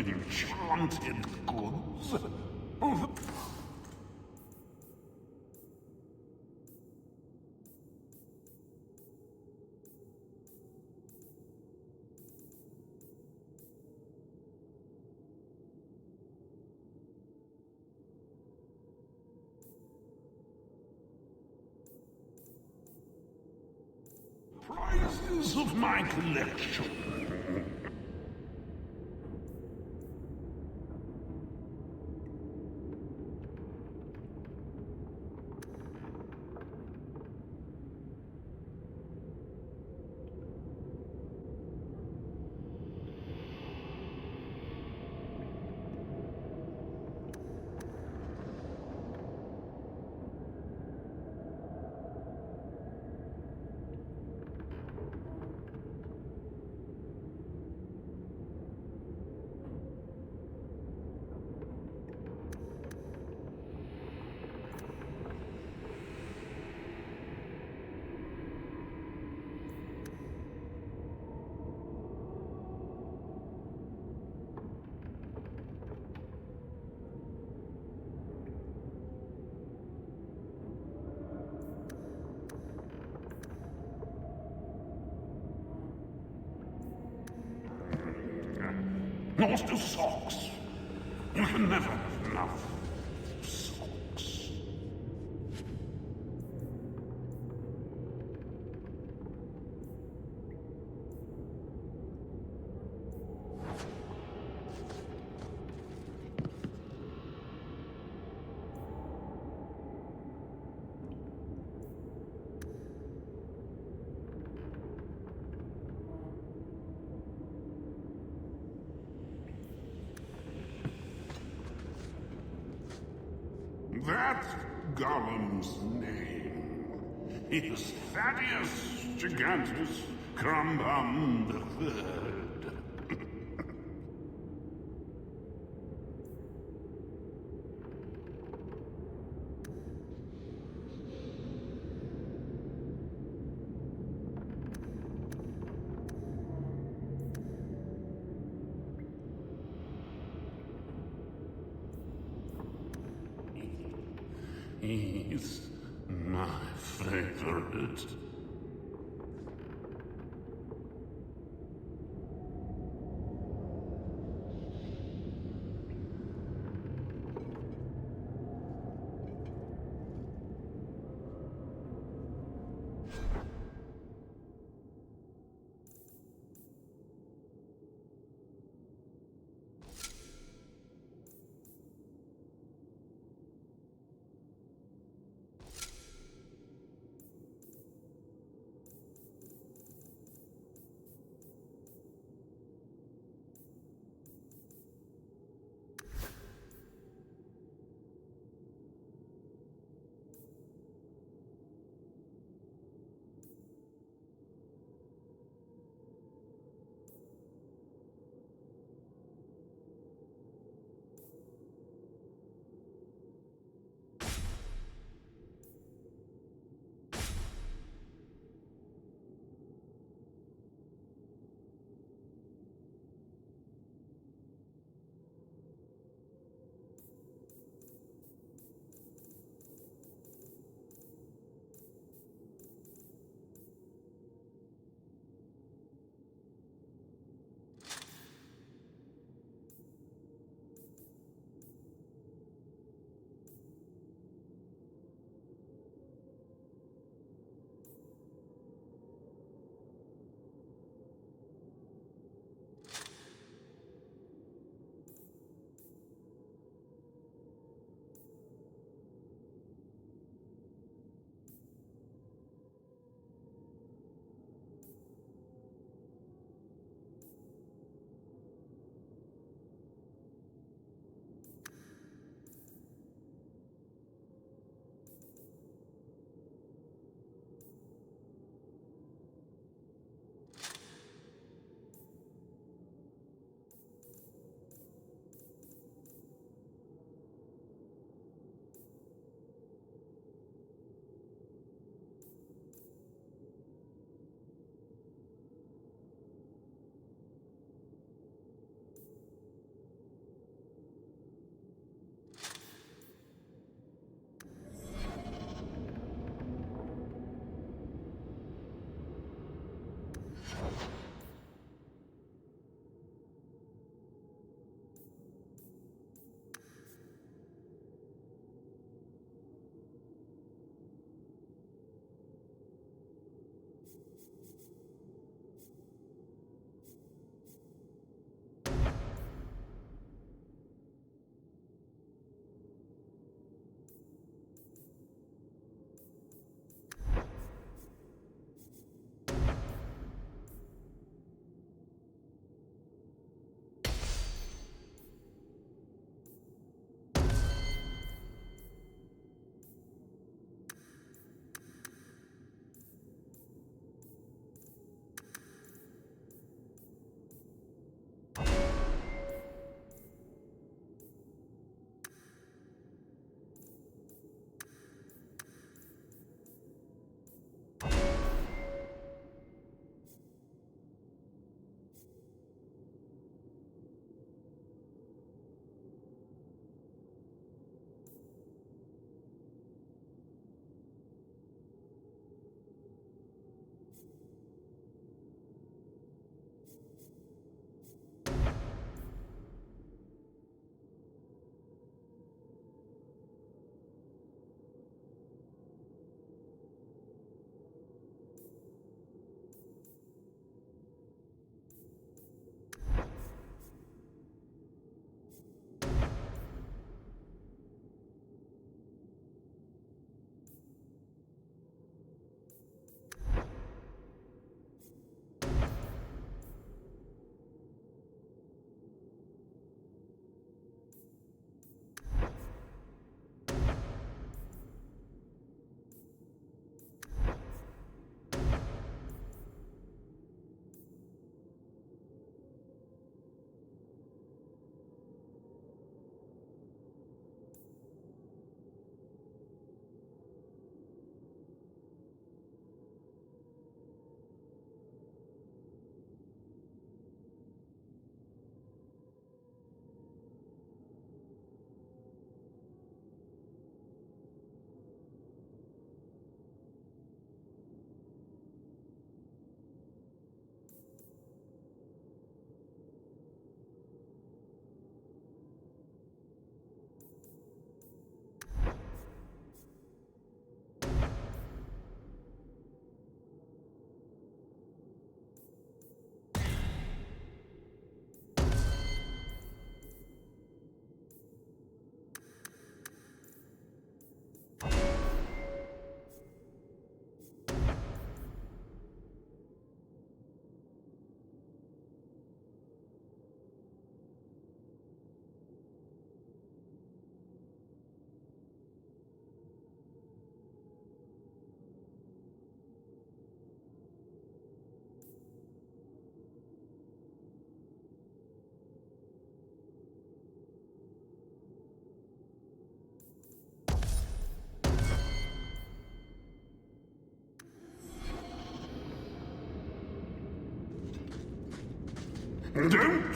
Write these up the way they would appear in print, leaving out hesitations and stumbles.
Enchanted goods? Oh, prizes of my collection. Master Socks. You can never have enough socks. That golem's name is Thaddeus Gigantus Crumbum the Third. He's my favorite. Don't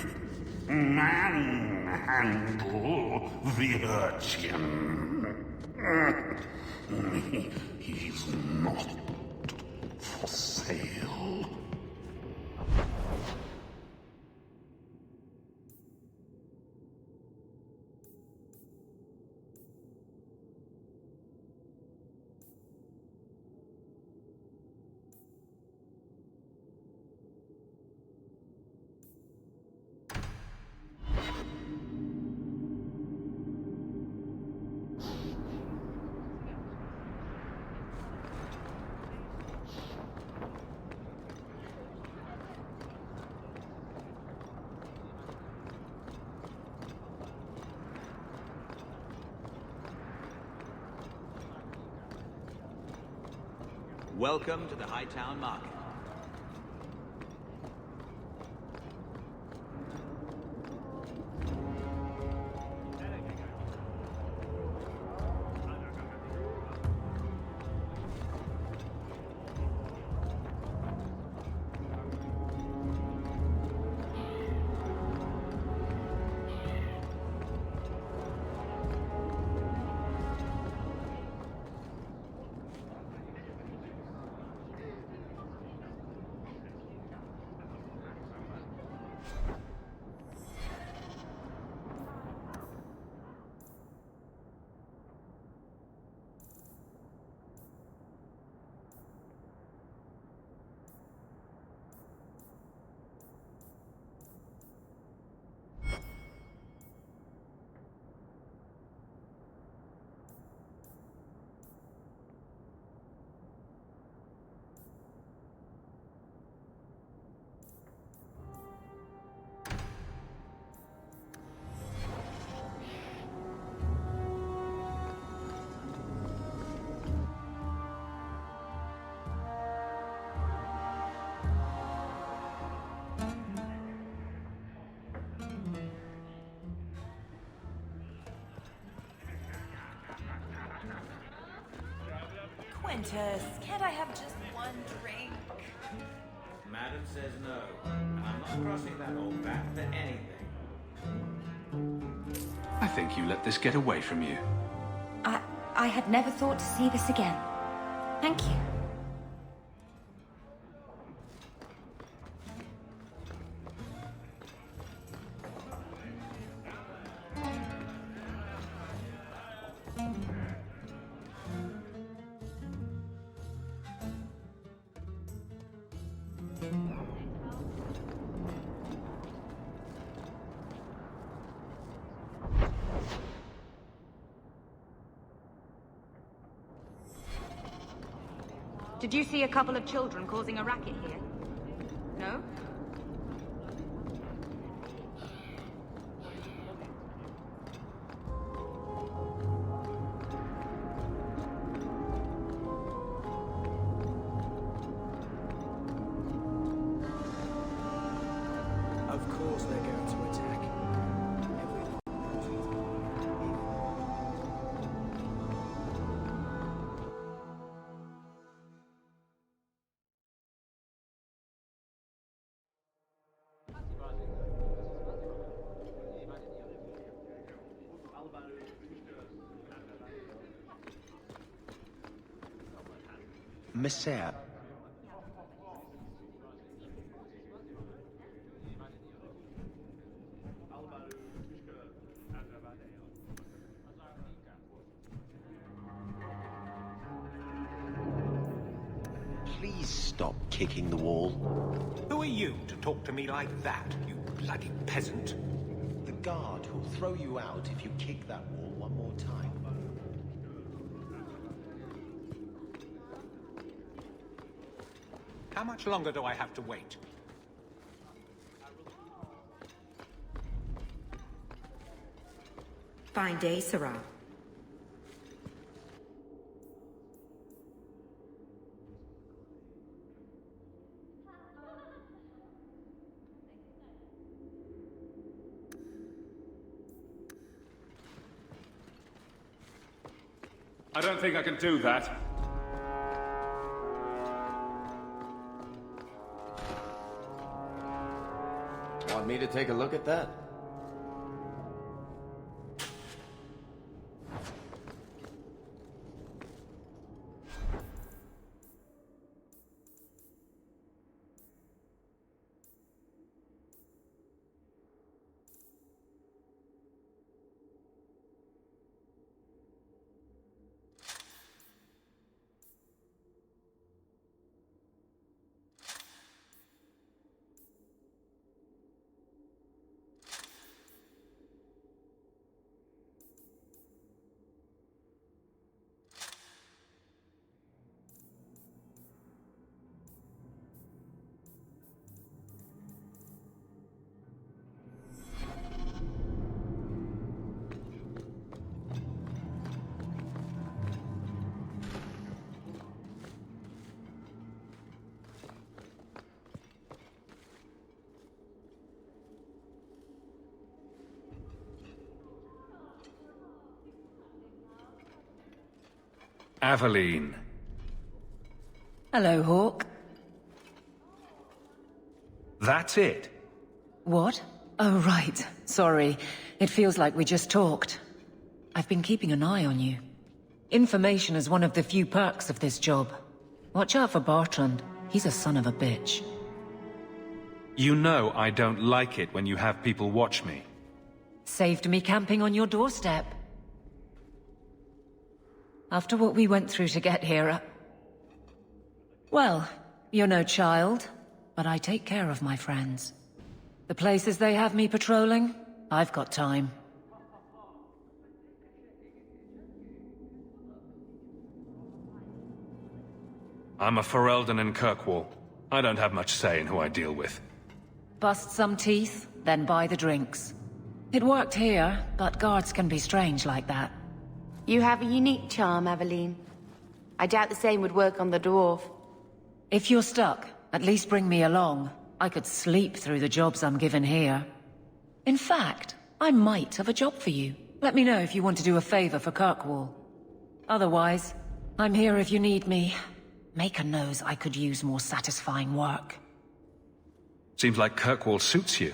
manhandle the urchin. He's not for sale. Welcome to the Hightown Market. Quintus, can't I have just one drink? Madam says no, and I'm not crossing that old back for anything. I think you let this get away from you. I had never thought to see this again. Thank you. Did you see a couple of children causing a racket here? No? Of course they're going to attack. Messiah. Please stop kicking the wall. Who are you to talk to me like that, you bloody peasant? The guard who'll throw you out if you kick that wall one more time. How much longer do I have to wait? Fine day, Sarah. I don't think I can do that. Want me me to take a look at that? Aveline. Hello, Hawk. That's it? What? Oh, right. Sorry. It feels like we just talked. I've been keeping an eye on you. Information is one of the few perks of this job. Watch out for Bartrand. He's a son of a bitch. You know I don't like it when you have people watch me. Saved me camping on your doorstep. After what we went through to get here, well, you're no child, but I take care of my friends. The places they have me patrolling, I've got time. I'm a Ferelden in Kirkwall. I don't have much say in who I deal with. Bust some teeth, then buy the drinks. It worked here, but guards can be strange like that. You have a unique charm, Aveline. I doubt the same would work on the dwarf. If you're stuck, at least bring me along. I could sleep through the jobs I'm given here. In fact, I might have a job for you. Let me know if you want to do a favor for Kirkwall. Otherwise, I'm here if you need me. Maker knows I could use more satisfying work. Seems like Kirkwall suits you.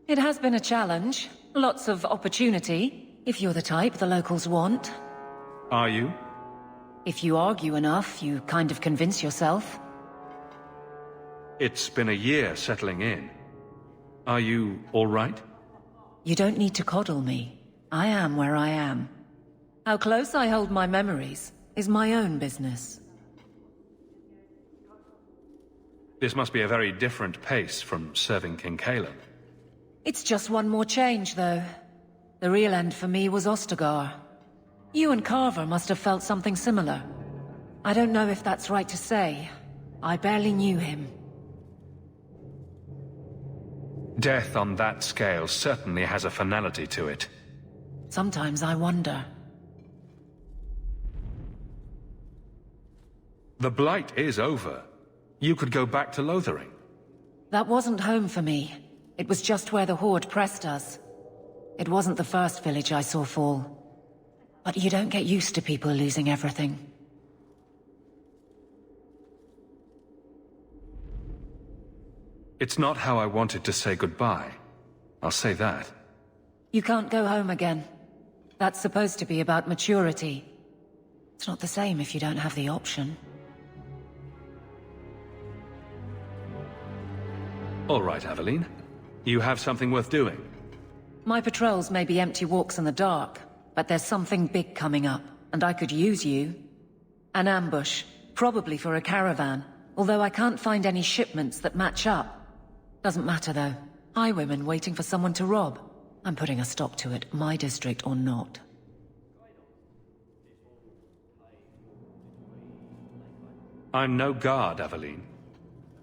It has been a challenge. Lots of opportunity. If you're the type the locals want. Are you? If you argue enough, you kind of convince yourself. It's been a year settling in. Are you all right? You don't need to coddle me. I am where I am. How close I hold my memories is my own business. This must be a very different pace from serving King Cailan. It's just one more change, though. The real end for me was Ostagar. You and Carver must have felt something similar. I don't know if that's right to say. I barely knew him. Death on that scale certainly has a finality to it. Sometimes I wonder. The Blight is over. You could go back to Lothering. That wasn't home for me. It was just where the Horde pressed us. It wasn't the first village I saw fall. But you don't get used to people losing everything. It's not how I wanted to say goodbye. I'll say that. You can't go home again. That's supposed to be about maturity. It's not the same if you don't have the option. All right, Aveline. You have something worth doing. My patrols may be empty walks in the dark, but there's something big coming up, and I could use you. An ambush, probably for a caravan, although I can't find any shipments that match up. Doesn't matter though. Highwaymen waiting for someone to rob. I'm putting a stop to it, my district or not. I'm no guard, Aveline.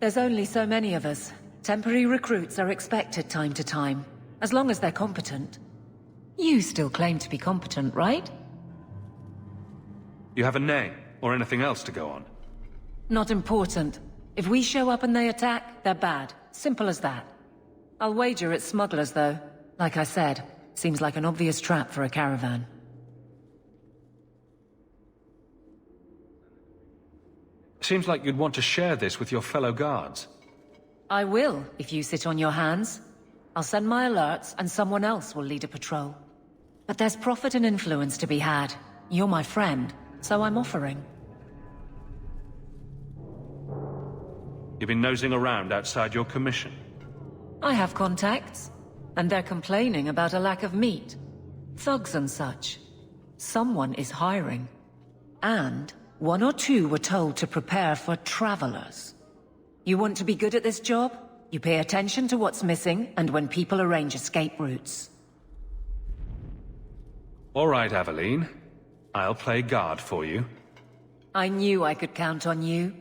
There's only so many of us. Temporary recruits are expected time to time, as long as they're competent. You still claim to be competent, right? You have a name, or anything else to go on? Not important. If we show up and they attack, they're bad. Simple as that. I'll wager it's smugglers, though. Like I said, seems like an obvious trap for a caravan. Seems like you'd want to share this with your fellow guards. I will, if you sit on your hands. I'll send my alerts, and someone else will lead a patrol. But there's profit and influence to be had. You're my friend, so I'm offering. You've been nosing around outside your commission. I have contacts, and they're complaining about a lack of meat. Thugs and such. Someone is hiring. And one or two were told to prepare for travelers. You want to be good at this job? You pay attention to what's missing, and when people arrange escape routes. All right, Aveline. I'll play guard for you. I knew I could count on you.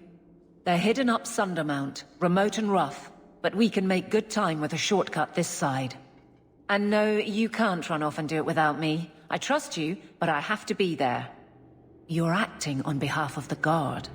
They're hidden up Sundermount, remote and rough, but we can make good time with a shortcut this side. And no, you can't run off and do it without me. I trust you, but I have to be there. You're acting on behalf of the Guard.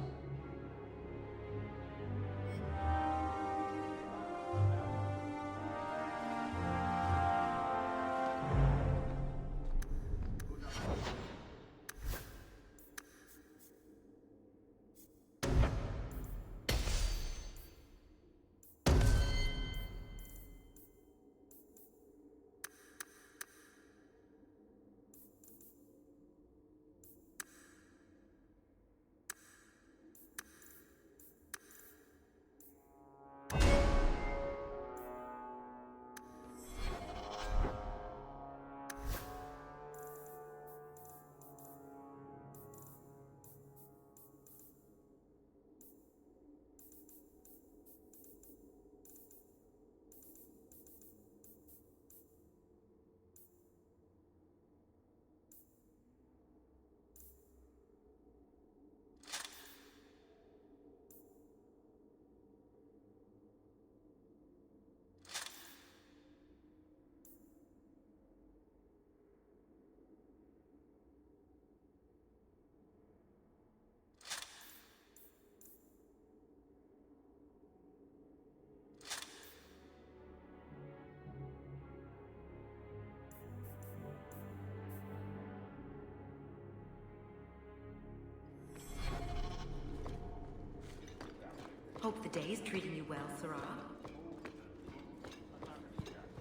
Hope the day's treating you well, Sirrah.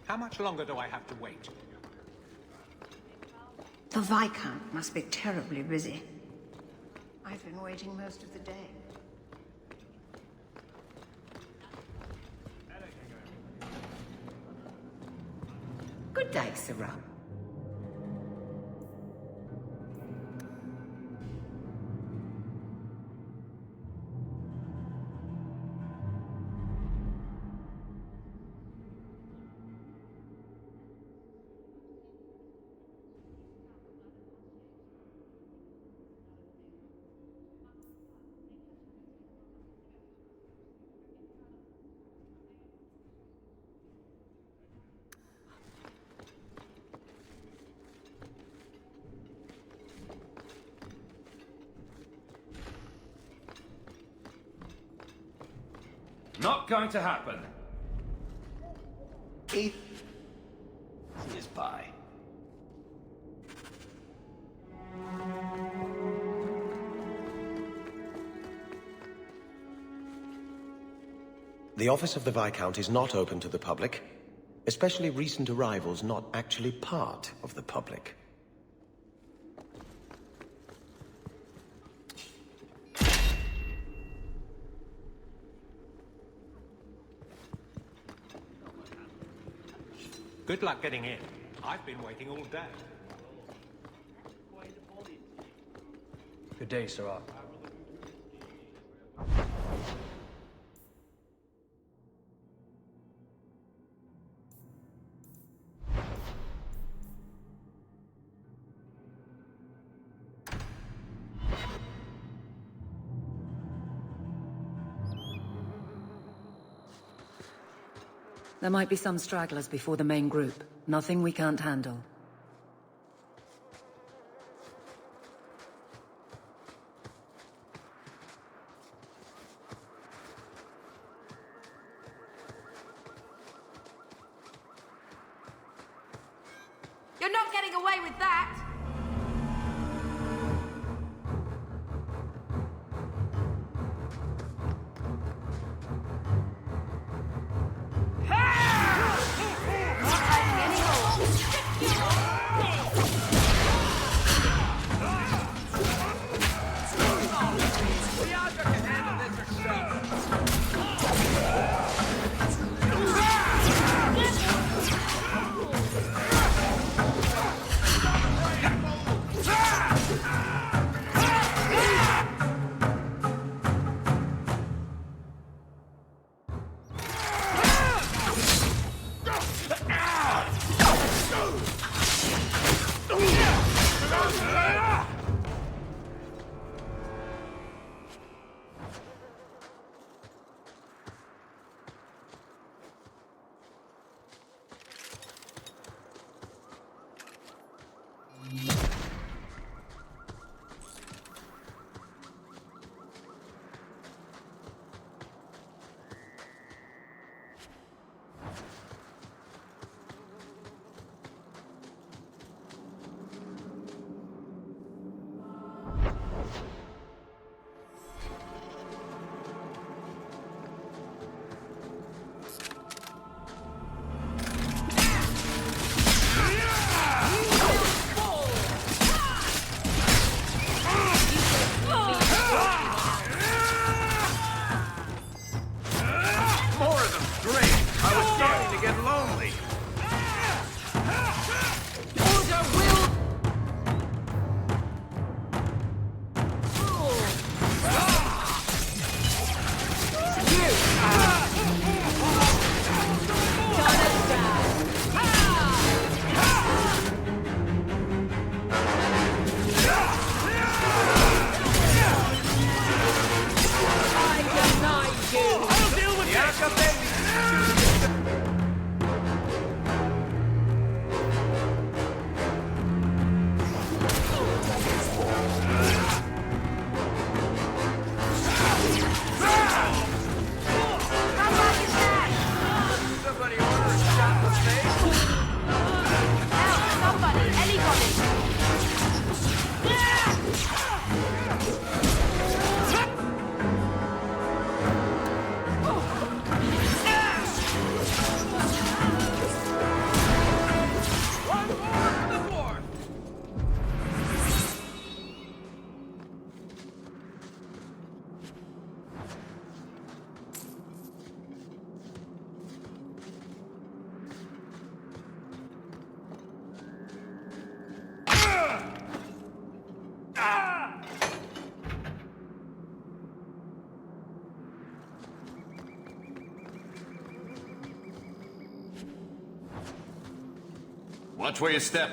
How much longer do I have to wait? The Viscount must be terribly busy. I've been waiting most of the day. Good day, Sirrah. Not going to happen. Keith is by. The office of the Viscount is not open to the public, especially recent arrivals not actually part of the public. Good luck getting in. I've been waiting all day. Good day, Sirrah. There might be some stragglers before the main group. Nothing we can't handle. You're not getting away with that! Watch where you step.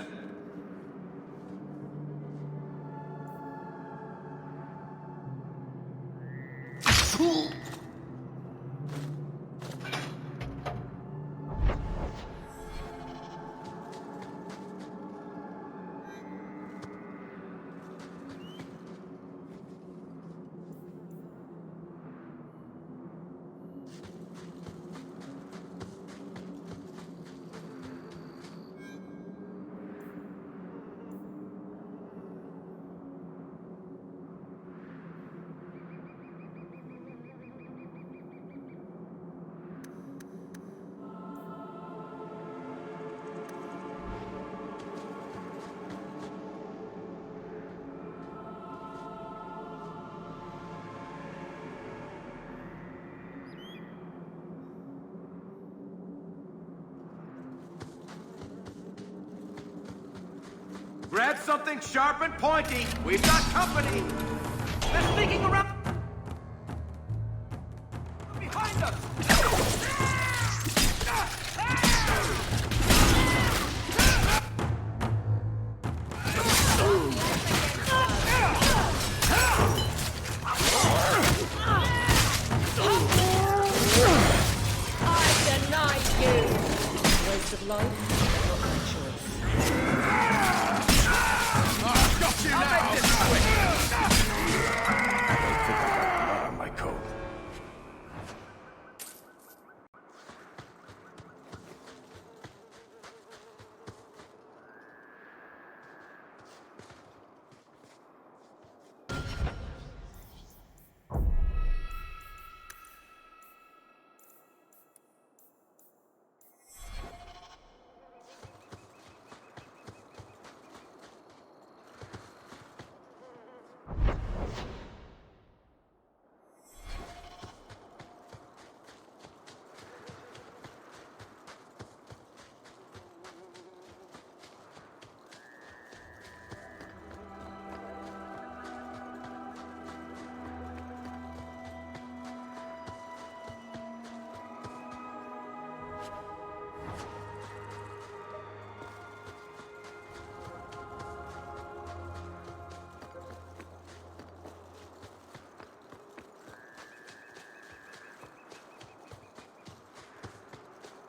Grab something sharp and pointy. We've got company. They're sneaking around. Behind us. I deny you! Waste of life, not my choice. Got you now! I don't think I got blood on my coat.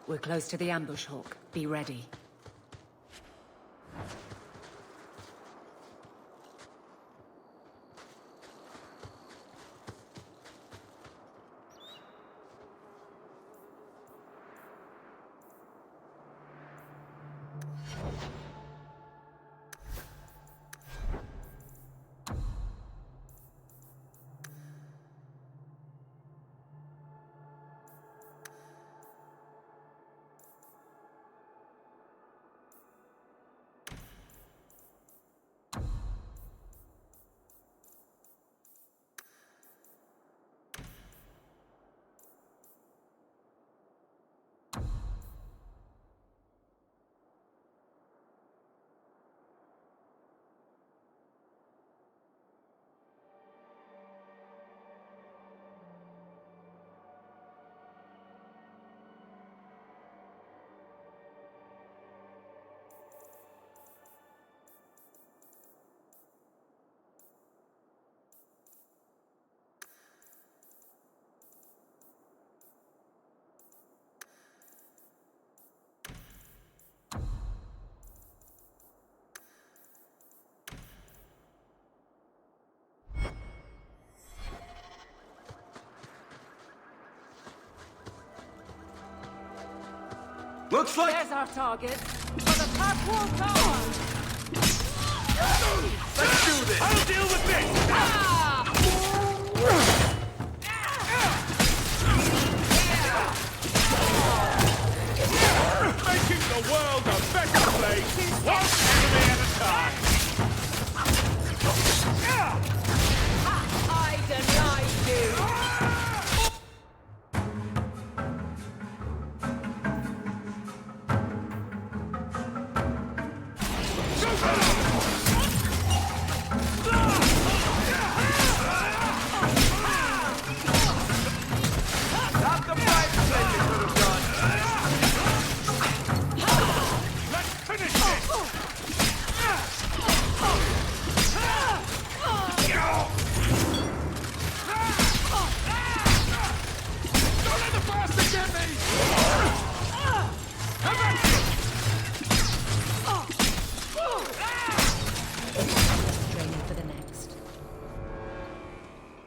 We're close to the ambush, Hawk. Be ready. Looks like... There's our target. For the top wall guard! Let's do this! I'll deal with this! Making the world a better place, one enemy at a time! I deny you!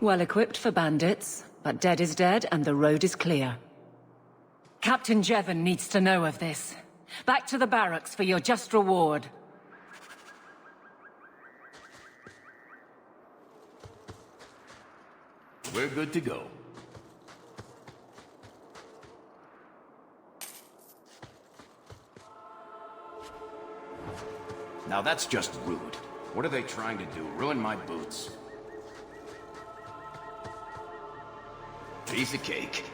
Well equipped for bandits, but dead is dead and the road is clear. Captain Jevon needs to know of this. Back to the barracks for your just reward. We're good to go. Now that's just rude. What are they trying to do? Ruin my boots? Piece of cake.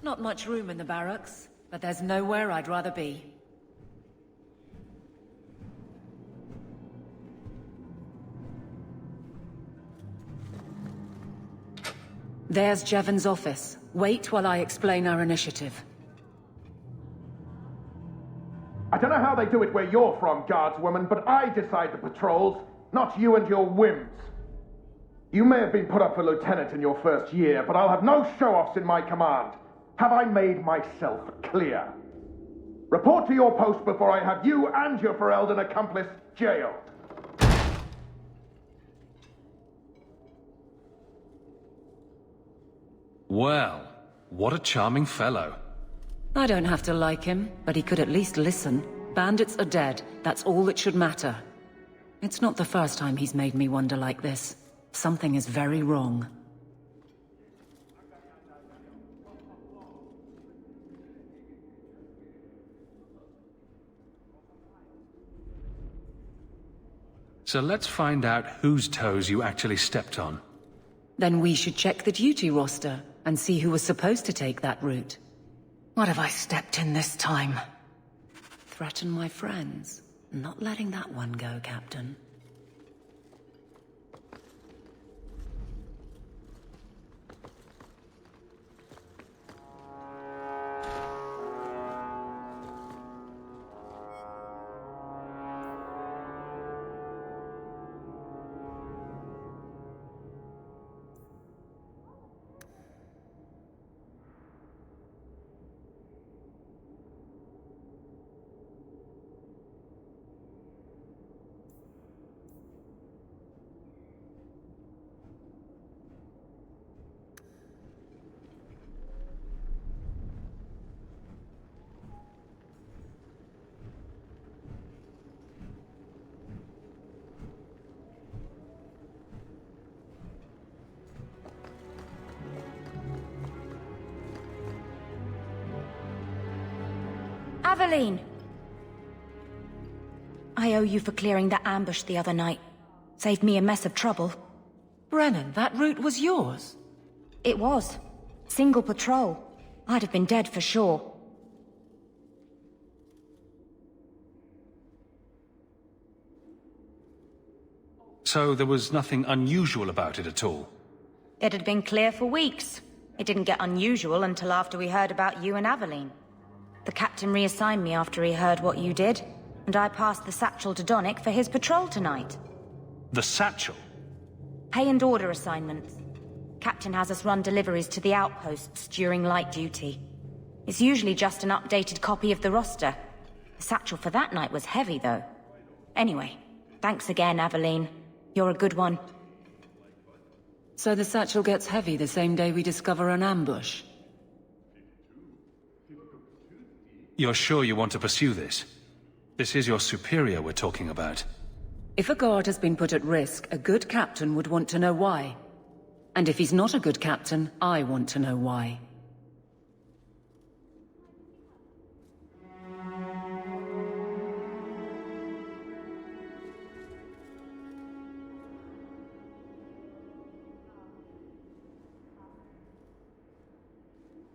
Not much room in the barracks, but there's nowhere I'd rather be. There's Jevon's office. Wait while I explain our initiative. I don't know how they do it where you're from, guardswoman, but I decide the patrols, not you and your whims. You may have been put up for lieutenant in your first year, but I'll have no show-offs in my command. Have I made myself clear? Report to your post before I have you and your Ferelden accomplice jailed. Well, what a charming fellow. I don't have to like him, but he could at least listen. Bandits are dead. That's all that should matter. It's not the first time he's made me wonder like this. Something is very wrong. So let's find out whose toes you actually stepped on. Then we should check the duty roster and see who was supposed to take that route. What have I stepped in this time? Threaten my friends. Not letting that one go, Captain. Aveline! I owe you for clearing that ambush the other night. Saved me a mess of trouble. Brennan, that route was yours? It was. Single patrol. I'd have been dead for sure. So there was nothing unusual about it at all? It had been clear for weeks. It didn't get unusual until after we heard about you and Aveline. The captain reassigned me after he heard what you did, and I passed the satchel to Donnick for his patrol tonight. The satchel? Pay and order assignments. Captain has us run deliveries to the outposts during light duty. It's usually just an updated copy of the roster. The satchel for that night was heavy, though. Anyway, thanks again, Aveline. You're a good one. So the satchel gets heavy the same day we discover an ambush? You're sure you want to pursue this? This is your superior we're talking about. If a guard has been put at risk, a good captain would want to know why. And if he's not a good captain, I want to know why.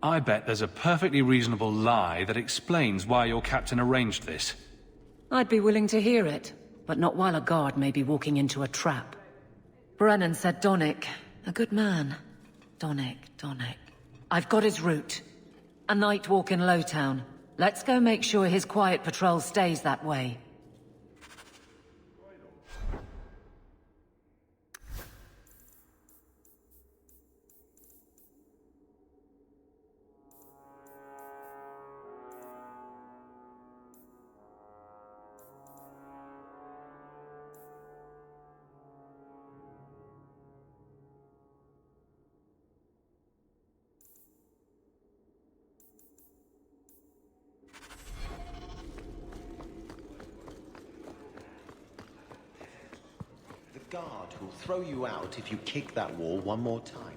I bet there's a perfectly reasonable lie that explains why your captain arranged this. I'd be willing to hear it, but not while a guard may be walking into a trap. Brennan said Donnic. A good man. Donnic. I've got his route. A night walk in Lowtown. Let's go make sure his quiet patrol stays that way. The guard will throw you out if you kick that wall one more time.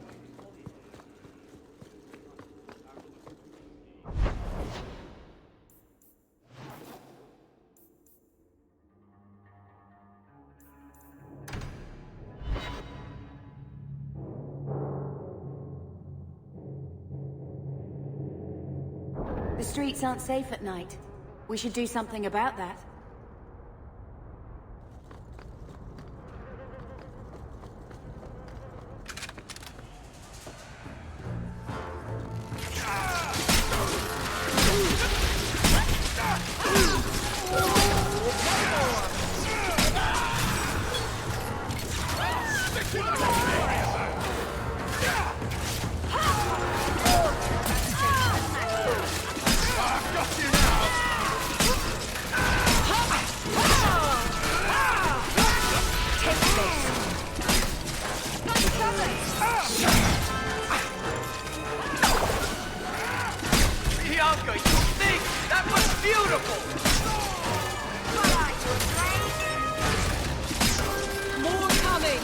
The streets aren't safe at night. We should do something about that. Bianca, you think? That was beautiful! More coming!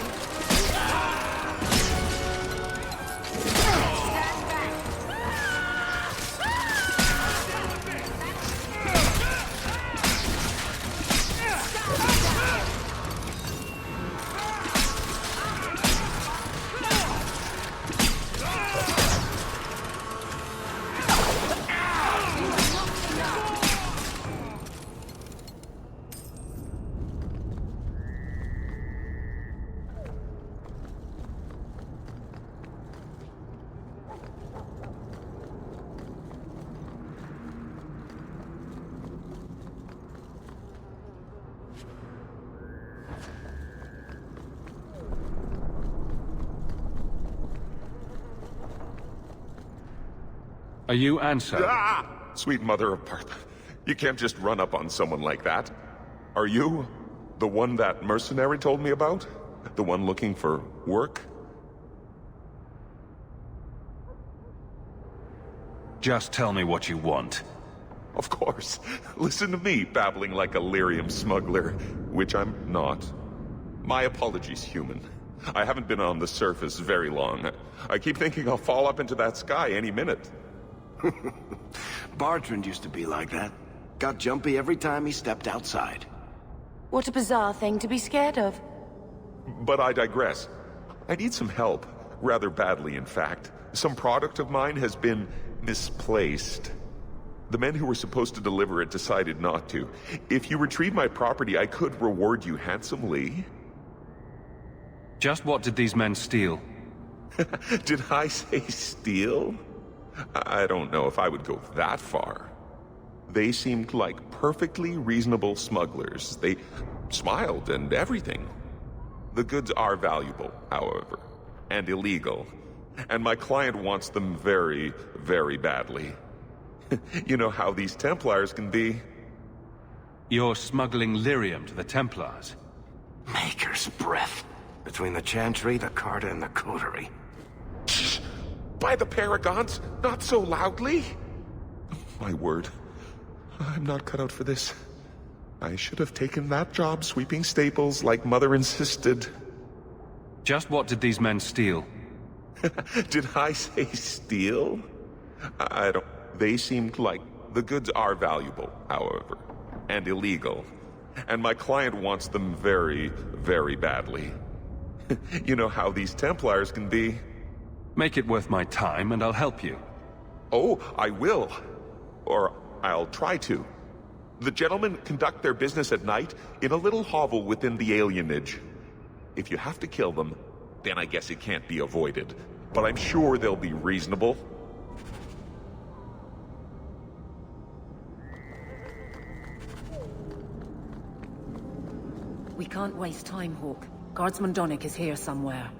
Are you Ansel? Ah! Sweet mother of Partha. You can't just run up on someone like that. Are you the one that mercenary told me about? The one looking for work? Just tell me what you want. Of course. Listen to me babbling like a lyrium smuggler, which I'm not. My apologies, human. I haven't been on the surface very long. I keep thinking I'll fall up into that sky any minute. Bartrand used to be like that. Got jumpy every time he stepped outside. What a bizarre thing to be scared of. But I digress. I need some help. Rather badly, in fact. Some product of mine has been misplaced. The men who were supposed to deliver it decided not to. If you retrieve my property, I could reward you handsomely. Just what did these men steal? Did I say steal? I don't know if I would go that far. They seemed like perfectly reasonable smugglers. They smiled and everything. The goods are valuable, however, and illegal. And my client wants them very, very badly. You know how these Templars can be. You're smuggling lyrium to the Templars? Maker's breath. Between the Chantry, the Carta, and the Coterie. By the Paragons, not so loudly! My word. I'm not cut out for this. I should have taken that job sweeping stables like Mother insisted. Just what did these men steal? Did I say steal? I don't... They seemed like... The goods are valuable, however, and illegal. And my client wants them very, very badly. You know how these Templars can be. Make it worth my time and I'll help you. Oh, I will. Or I'll try to. The gentlemen conduct their business at night in a little hovel within the alienage. If you have to kill them, then I guess it can't be avoided. But I'm sure they'll be reasonable. We can't waste time, Hawk. Guardsman Donnick is here somewhere.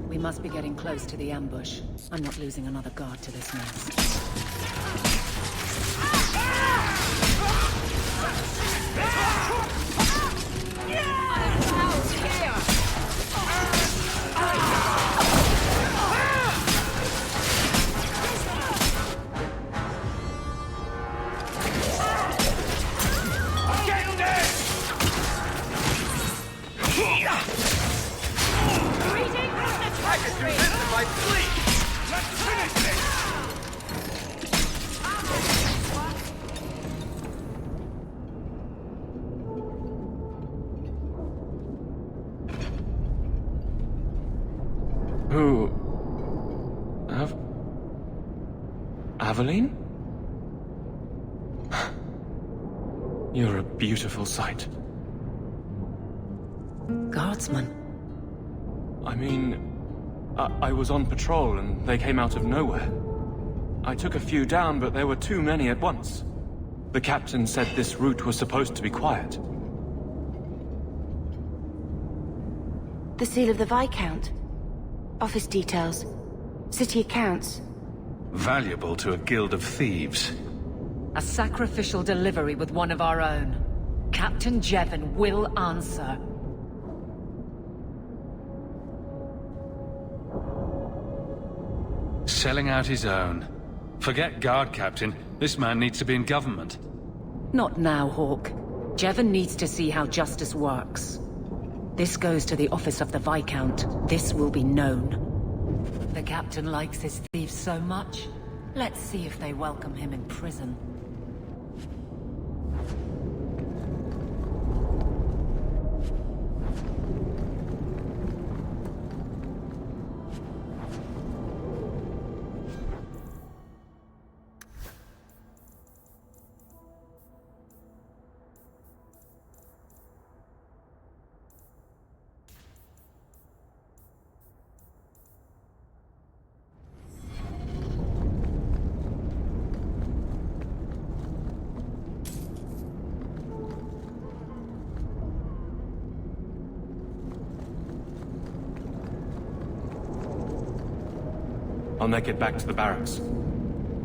We must be getting close to the ambush. I'm not losing another guard to this mess. I could do this in my sleep! Let's finish this! Who... Aveline? You're a beautiful sight. Guardsman? I mean... I was on patrol and they came out of nowhere. I took a few down, but there were too many at once. The captain said this route was supposed to be quiet. The seal of the Viscount. Office details. City accounts. Valuable to a guild of thieves. A sacrificial delivery with one of our own. Captain Jevon will answer. Selling out his own. Forget guard captain. This man needs to be in government. Not now, Hawk. Jevon needs to see how justice works. This goes to the office of the Viscount. This will be known. The captain likes his thieves so much. Let's see if they welcome him in prison. I'll make it back to the barracks.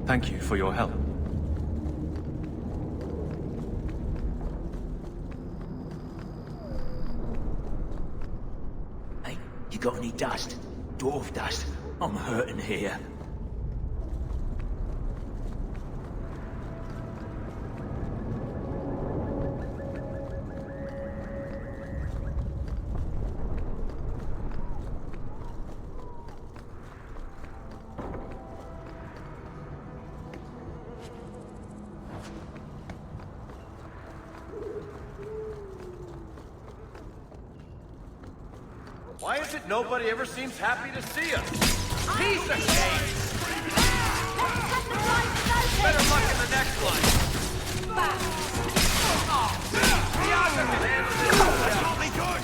Thank you for your help. Hey, you got any dust? Dwarf dust? I'm hurting here. Why is it nobody ever seems happy to see us? Piece of cake! Better luck in the next one! Bianca can handle this! That's not me good!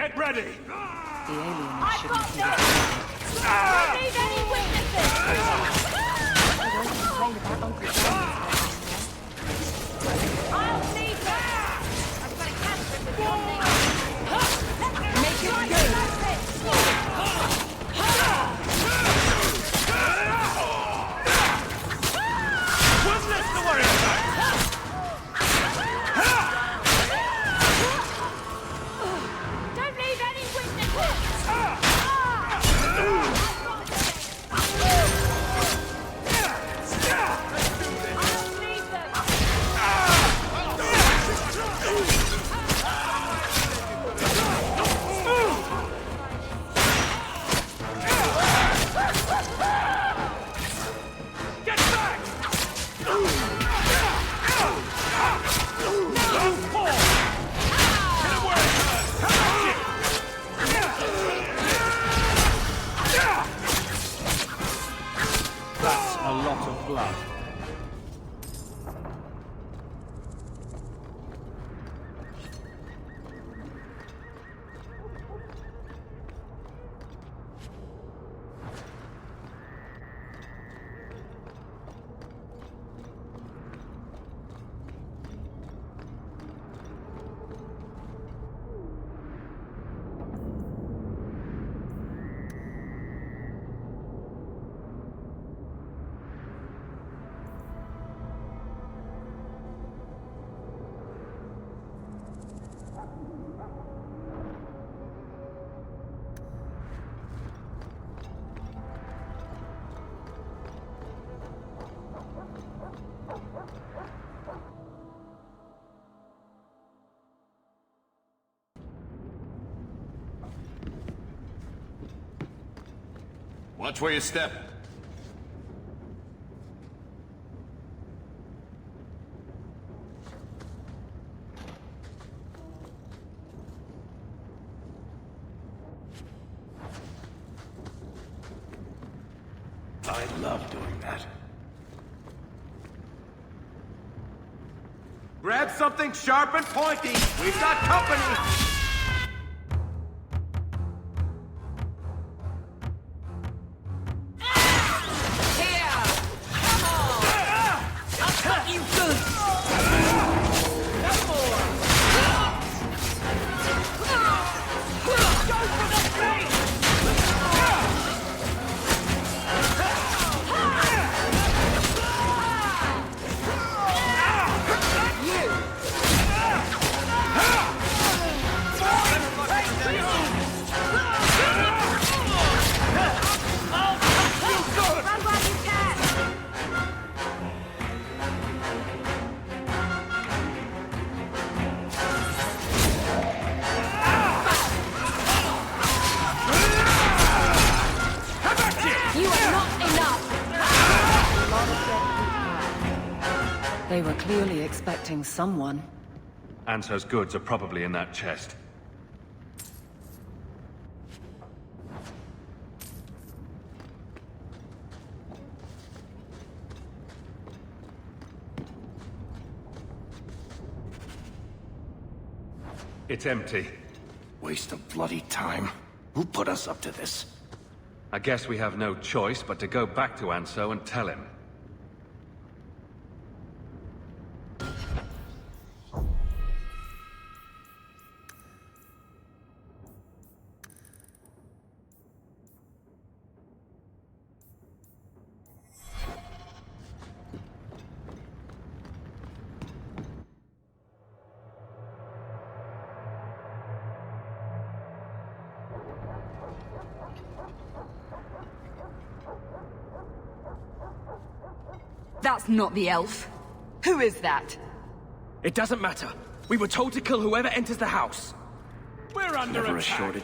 Get ready! The alien I've shouldn't got be this! Don't need any witnesses! I don't complain about Uncle John's. I'll need that! I've got a cancer with one thing. Make it good! What's this to worry about? Don't leave any witnesses! I'll leave them! Get back! That's a lot of blood. Watch where you step. I love doing that. Grab something sharp and pointy. We've got company. They were clearly expecting someone. Anso's goods are probably in that chest. It's empty. Waste of bloody time. Who put us up to this? I guess we have no choice but to go back to Anso and tell him. That's not the elf. Who is that? It doesn't matter. We were told to kill whoever enters the house. We're under Never a attack. shortage.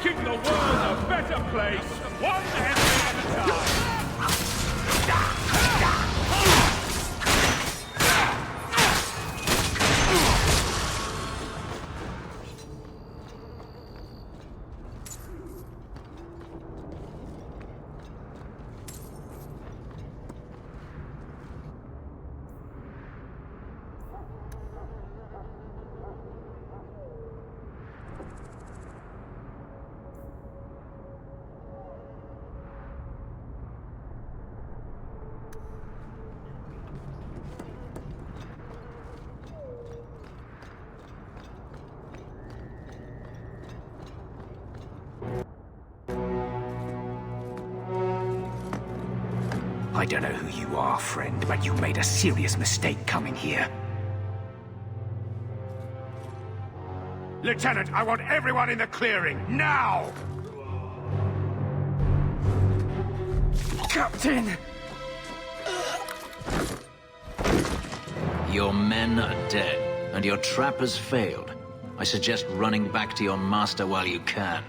Making the world a better place, one enemy at a time! I don't know who you are, friend, but you made a serious mistake coming here. Lieutenant, I want everyone in the clearing, now! Captain! Your men are dead, and your trap has failed. I suggest running back to your master while you can.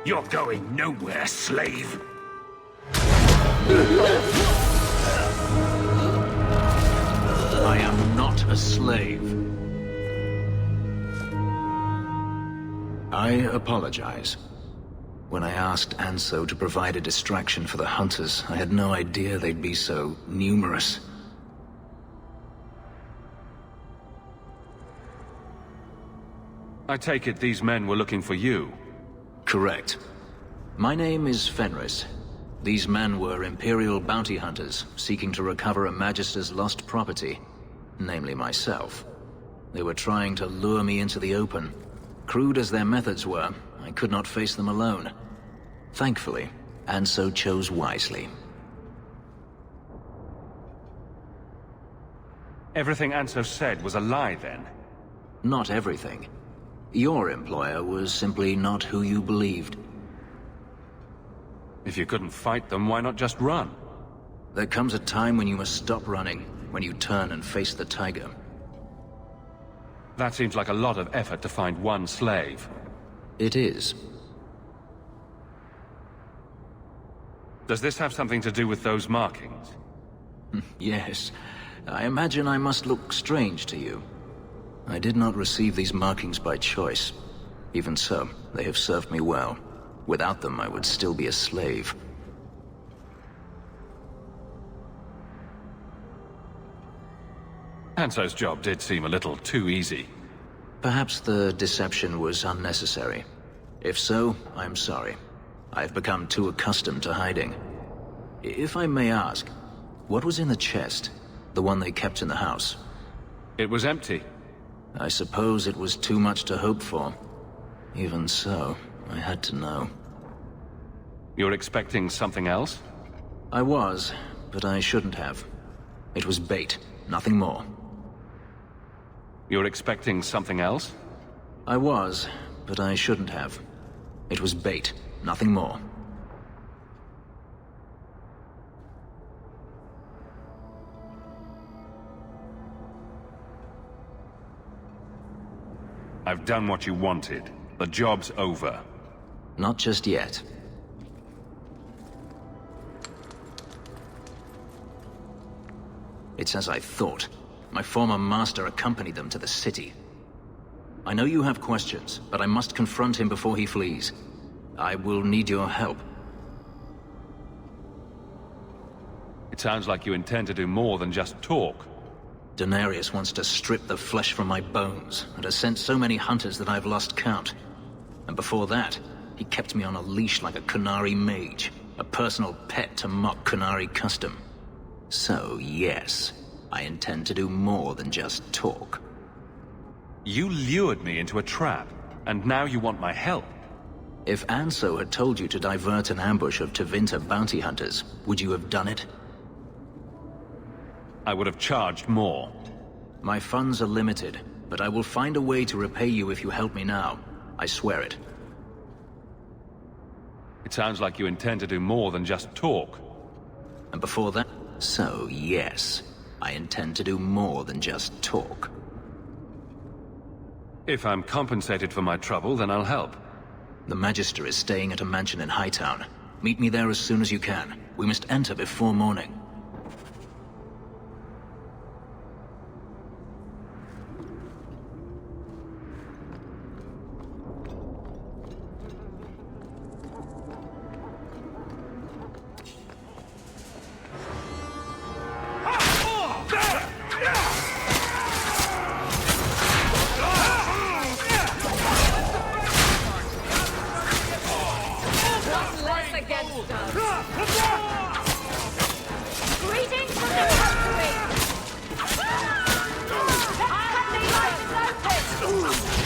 You're going nowhere, slave! I am not a slave. I apologize. When I asked Anso to provide a distraction for the hunters, I had no idea they'd be so numerous. I take it these men were looking for you? Correct. My name is Fenris. These men were Imperial bounty hunters, seeking to recover a Magister's lost property, namely myself. They were trying to lure me into the open. Crude as their methods were, I could not face them alone. Thankfully, Anso chose wisely. Everything Anso said was a lie, then? Not everything. Your employer was simply not who you believed. If you couldn't fight them, why not just run? There comes a time when you must stop running, when you turn and face the tiger. That seems like a lot of effort to find one slave. It is. Does this have something to do with those markings? Yes. I imagine I must look strange to you. I did not receive these markings by choice. Even so, they have served me well. Without them, I would still be a slave. Anso's job did seem a little too easy. Perhaps the deception was unnecessary. If so, I'm sorry. I've become too accustomed to hiding. If I may ask, what was in the chest? The one they kept in the house? It was empty. I suppose it was too much to hope for. Even so, I had to know. You're expecting something else? I was, but I shouldn't have. It was bait, nothing more. You're expecting something else? I was, but I shouldn't have. It was bait, nothing more. I've done what you wanted. The job's over. Not just yet. It's as I thought. My former master accompanied them to the city. I know you have questions, but I must confront him before he flees. I will need your help. It sounds like you intend to do more than just talk. Denarius wants to strip the flesh from my bones, and has sent so many hunters that I've lost count. And before that, he kept me on a leash like a Qunari mage, a personal pet to mock Qunari custom. So, yes, I intend to do more than just talk. You lured me into a trap, and now you want my help. If Anso had told you to divert an ambush of Tevinter bounty hunters, would you have done it? I would have charged more. My funds are limited, but I will find a way to repay you if you help me now. I swear it. It sounds like you intend to do more than just talk. And before that... So, yes, I intend to do more than just talk. If I'm compensated for my trouble, then I'll help. The Magister is staying at a mansion in Hightown. Meet me there as soon as you can. We must enter before morning. Greetings from the country! Heavenly light is open!